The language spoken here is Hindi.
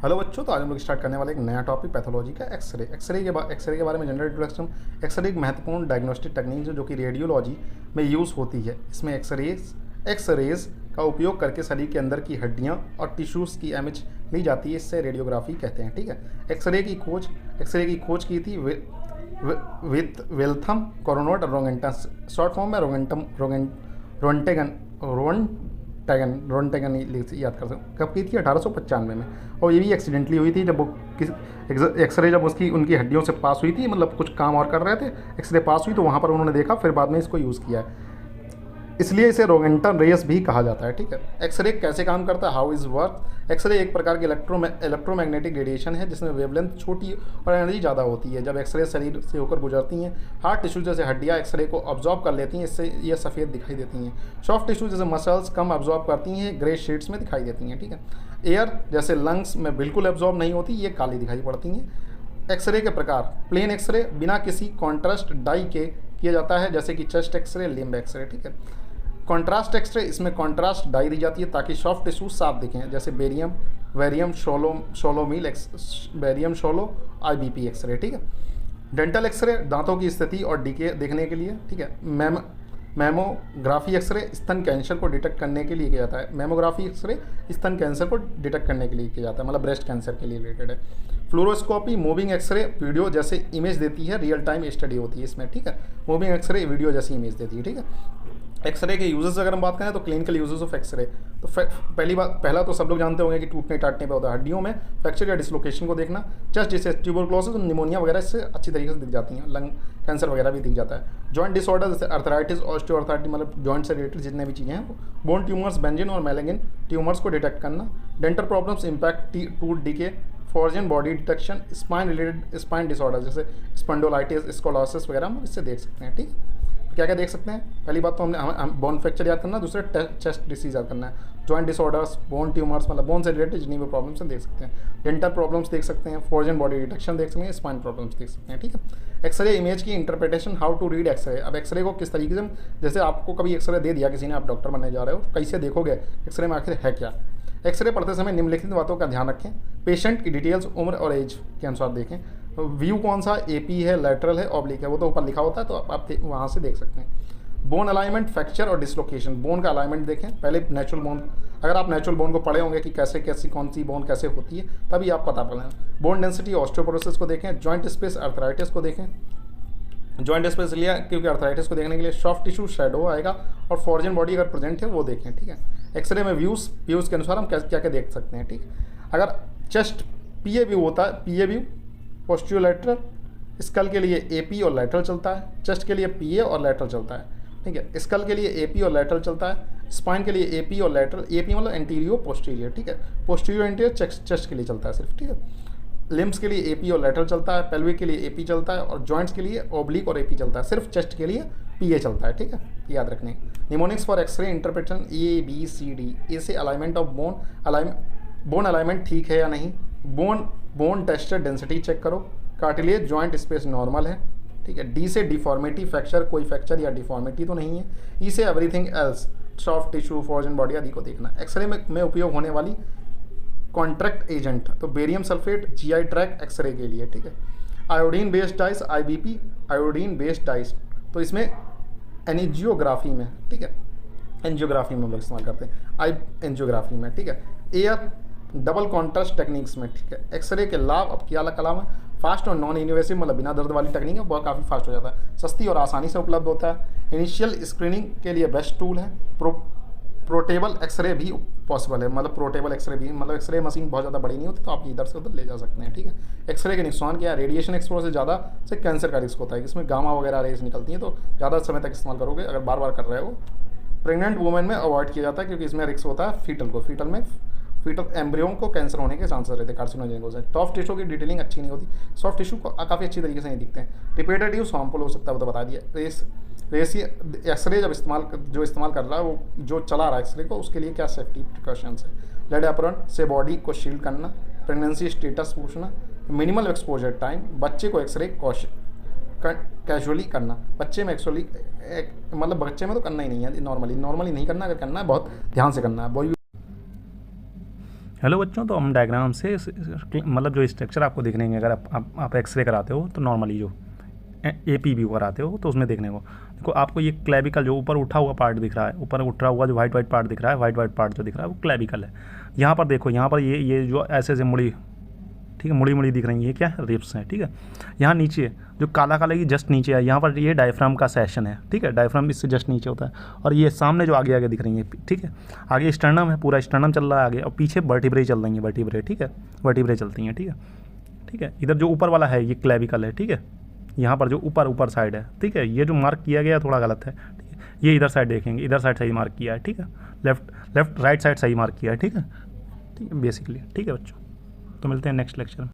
हेलो बच्चों, तो आज हम लोग स्टार्ट करने वाले एक नया टॉपिक पैथोलॉजी का एक्सरे। एक्सरे के बारे में जनरल इंट्रोडक्शन। एक्सरे एक महत्वपूर्ण डायग्नोस्टिक टेक्निक है जो कि रेडियोलॉजी में यूज़ होती है। इसमें एक्सरेज का उपयोग करके शरीर के अंदर की हड्डियाँ और टिश्यूज़ की इमेज ली जाती है। इससे रेडियोग्राफी कहते हैं। ठीक है। एक्सरे की खोज की थी विथ विल्थम कोरोनोट रोंगेंटस, शॉर्ट फॉर्म में रोंटेगन रोंटेगन याद कर सकते। कब की थी? 1895 में। और ये भी एक्सीडेंटली हुई थी, जब वो एक्सरे जब उसकी उनकी हड्डियों से पास हुई थी, मतलब कुछ काम और कर रहे थे, एक्सरे पास हुई तो वहाँ पर उन्होंने देखा, फिर बाद में इसको यूज़ किया है। इसलिए इसे रोगेंटन रेस भी कहा जाता है। ठीक है। एक्सरे कैसे काम करता है? How is work? एक्सरे एक प्रकार की इलेक्ट्रोमैग्नेटिक रेडिएशन है जिसमें वेवलेंथ छोटी और एनर्जी ज़्यादा होती है। जब एक्सरे शरीर से होकर गुजरती हैं, हार्ड टिश्यू जैसे हड्डियाँ एक्सरे को ऑब्जॉर्व कर लेती हैं, इससे ये सफ़ेद दिखाई देती हैं। सॉफ्ट टिश्यू जैसे मसल्स कम ऑब्जॉर्व करती हैं, ग्रे शेड्स में दिखाई देती हैं। ठीक है। एयर जैसे लंग्स में बिल्कुल एब्जॉर्ब नहीं होती, ये काली दिखाई पड़ती हैं। एक्सरे के प्रकार: प्लेन एक्सरे बिना किसी कॉन्ट्रास्ट डाई के किया जाता है, जैसे कि चेस्ट एक्सरे, लिम्ब एक्सरे। ठीक है। कॉन्ट्रास्ट एक्सरे, इसमें कॉन्ट्रास्ट डाई दी जाती है ताकि सॉफ्ट टिश्यू साफ दिखें, जैसे वेरियम शोलो IBP एक्सरे। ठीक है। डेंटल एक्सरे दांतों की स्थिति और डीके देखने के लिए। ठीक है। मैमोग्राफी एक्सरे स्तन कैंसर को डिटेक्ट करने के लिए किया जाता है। मैमोग्राफी एक्सरे स्तन कैंसर को डिटेक्ट करने के लिए किया जाता है, मतलब ब्रेस्ट कैंसर के लिए रिलेटेड है। फ्लोरोस्कोपी मूविंग एक्सरे वीडियो जैसे इमेज देती है, रियल टाइम स्टडी होती है इसमें। ठीक है। मूविंग एक्सरे वीडियो जैसी इमेज देती है। ठीक है। एक्सरे के यूजेस अगर हम बात करें तो क्लिनिकल यूजेस ऑफ एक्सरे, तो पहला तो सब लोग जानते होंगे कि टूटने टाटने पे होता है। हड्डियों में फ्रैक्चर या डिसलोकेशन को देखना। चेस्ट जैसे ट्यूबरक्लोसिस, निमोनिया वगैरह इससे अच्छी तरीके से दिख जाती हैं। लंग कैंसर वगैरह भी दिख जाता है। जॉइंट डिसऑर्डर जैसे अर्थराइटिस, ऑस्टियोआर्थराइटिस, मतलब जॉइंट से रिलेटेड जितने भी चीज़ें हैं। बोन ट्यूमर्स, बेंजिन और मैलेगिन ट्यूमर्स को डिटेक्ट करना। Dental problems, impact, tooth decay, foreign body detection, spine related spine disorder जैसे स्पॉन्डिलोलाइटिस, स्कोलोसिस वगैरह हम इससे देख सकते हैं। ठीक है। क्या क्या देख सकते हैं? पहली बात तो हम बोन फ्रैक्चर याद करना, दूसरा चेस्ट डिसीज याद करना है। जॉइंट डिसऑर्डर्स, बोन ट्यूमर्स, मतलब बोन से रिलेटेड जितनी भी प्रॉब्लम्स हैं देख सकते हैं। डेंटल प्रॉब्लम्स देख सकते हैं, फॉर्जन बॉडी डिटेक्शन देख सकते हैं, स्पाइन प्रॉब्लम्स देख सकते हैं। ठीक है। एक्सरे इमेज की interpretation, how to read x-ray. अब एक्सरे को किस तरीके से, जैसे आपको कभी एक्सरे दे दिया किसी ने, आप डॉक्टर बनने जा रहे हो, तो कैसे देखोगे एक्सरे में आखिर है क्या। एक्सरे पढ़ते समय निम्नलिखित बातों का ध्यान रखें। पेशेंट की डिटेल्स, उम्र और एज के अनुसार देखें। व्यू कौन सा, AP है, लैटरल है, ऑब्लिक है, वो तो ऊपर लिखा होता है, तो आप वहाँ से देख सकते हैं। बोन अलाइनमेंट, फ्रैक्चर और डिसलोकेशन, बोन का अलाइनमेंट देखें। पहले नेचुरल बोन, अगर आप नेचुरल बोन को पढ़े होंगे कि कैसे कौन सी बोन कैसे होती है, तभी आप पता पड़े। बोन डेंसिटी, ऑस्टियोपोरोसिस को देखें। जॉइंट स्पेस, अर्थराइटिस को देखें। जॉइंट स्पेस लिया क्योंकि अर्थराइटिस को देखने के लिए सॉफ्ट टिश्यू शैडो आएगा, और फॉर्जन बॉडी अगर प्रेजेंट है वो देखें। ठीक है। एक्सरे में व्यूज़ के अनुसार हम क्या क्या देख सकते हैं। ठीक है। अगर चेस्ट PA व्यू होता है, PA व्यू पोस्टियोलैटरल, स्कल के लिए AP और लैटरल चलता है, चेस्ट के लिए PA और लैटरल चलता है। ठीक है। स्कल के लिए AP और लैटरल चलता है, स्पाइन के लिए AP और लैटरल, AP मतलब एंटीरियर पोस्टीरियर। ठीक है। पोस्टीरियर एंटीरियर चेस्ट के लिए चलता है सिर्फ। ठीक है। लिम्स के लिए AP और लैटरल चलता है, पेल्विक के लिए AP चलता है, और जॉइंट्स के लिए ऑब्लिक और AP चलता है। सिर्फ चेस्ट के लिए PA चलता है। ठीक है, याद रखने। Mnemonics for X-ray interpretation, ABCD। A से अलाइनमेंट ऑफ बोन अलाइनमेंट ठीक है या नहीं। बोन टेस्टेड डेंसिटी चेक करो। कार्टिलेज जॉइंट स्पेस नॉर्मल है। ठीक है। D से डिफॉर्मिटी, फ्रैक्चर, कोई फ्रैक्चर या डिफॉर्मिटी तो नहीं है। E से everything else, soft tissue, foreign body आदि को देखना। एक्सरे में उपयोग होने वाली कॉन्ट्रैक्ट एजेंट, तो barium sulphate, GI tract X-ray के लिए। ठीक है। Iodine based dice, IBP, iodine based dice, तो इसमें एंजियोग्राफी में। ठीक है। एंजियोग्राफी में हम लोग इस्तेमाल करते हैं, एंजियोग्राफी में। ठीक है। एयर डबल कॉन्ट्रास्ट टेक्निक्स में। ठीक है। एक्सरे के लाभ, अब क्या कलाम है, फास्ट और नॉन इन्वेसिव, मतलब बिना दर्द वाली टेक्निक है, बहुत काफ़ी फास्ट हो जाता है, सस्ती और आसानी से उपलब्ध होता है। इनिशियल स्क्रीनिंग के लिए बेस्ट टूल है। पोर्टेबल एक्सरे भी पॉसिबल है, मतलब पोर्टेबल एक्सरे भी, मतलब एक्सरे मशीन बहुत ज़्यादा बड़ी नहीं होती, तो आप इधर से उधर ले जा सकते हैं। ठीक है। एक्सरे के नुकसान क्या है? रेडिएशन एक्सपोजर से ज़्यादा से कैंसर का रिस्क होता है, इसमें गामा वगैरह रेज निकलती हैं, तो ज़्यादा समय तक इस्तेमाल करोगे अगर बार बार कर रहे हो। प्रेग्नेंट वुमेन में अवॉइड किया जाता है क्योंकि इसमें रिस्क होता है फीटल एम्ब्रियो को कैंसर होने के चांसेस रहते हैं, कार्सिनोजेनिक हो जाए। सॉफ्ट टिश्यू की डिटेलिंग अच्छी नहीं होती, सॉफ्ट टिश्यू को काफ़ी अच्छी तरीके से नहीं दिखते हैं। रिपीटेड यूज हार्मफुल हो सकता है, वो तो बता दिया। एक्सरे जब इस्तेमाल कर रहा है, वो जो चला रहा है एक्सरे को, उसके लिए क्या सेफ्टी प्रिकॉशंस है। लेड एप्रन से बॉडी को शील्ड करना। प्रेगनेंसी स्टेटस पूछना। Minimal exposure time. बच्चे को एक्सरे कैजुअली करना। बच्चे में एक्चुअली मतलब बच्चे में तो करना ही नहीं है, नॉर्मली नहीं करना, अगर करना है बहुत ध्यान से करना है। हेलो बच्चों, तो हम डायग्राम से मतलब जो स्ट्रक्चर आपको देखने हैं, अगर आप एक्सरे कराते हो तो नॉर्मली जो APB कराते हो तो उसमें देखने को देखो, आपको ये क्लेविकल जो ऊपर उठा हुआ पार्ट दिख रहा है, ऊपर उठा हुआ जो वाइट वाइट पार्ट दिख रहा है, वाइट वाइट पार्ट जो दिख रहा है वो क्लेविकल है। यहाँ पर देखो, यहाँ पर ये जो ऐसे ऐसे मुड़ी, ठीक है, मुड़ी मुड़ी दिख रही है, ये क्या है, रिब्स हैं, ठीक है। यहाँ नीचे जो काला काला की जस्ट नीचे है, यहाँ पर ये डायफ्राम का सेक्शन है, ठीक है, डायफ्राम इससे जस्ट नीचे होता है। और ये सामने जो आगे आगे दिख रही है, ठीक है, आगे स्टर्नम है, पूरा स्टर्नम चल रहा है आगे, और पीछे वर्टिब्रे चल रही है, वर्टिब्रे, ठीक है, वर्टिब्रे चलती हैं, ठीक है, ठीक है। इधर जो ऊपर वाला है ये क्लेविकल है, ठीक है, यहाँ पर जो ऊपर साइड है, ठीक है, ये जो मार्क किया गया थोड़ा गलत है, ठीक है, ये इधर साइड देखेंगे, इधर साइड सही मार्क किया है, ठीक है, लेफ्ट राइट साइड सही मार्क किया है, ठीक है, ठीक है, बेसिकली, ठीक है बच्चों। तो मिलते हैं नेक्स्ट लेक्चर में।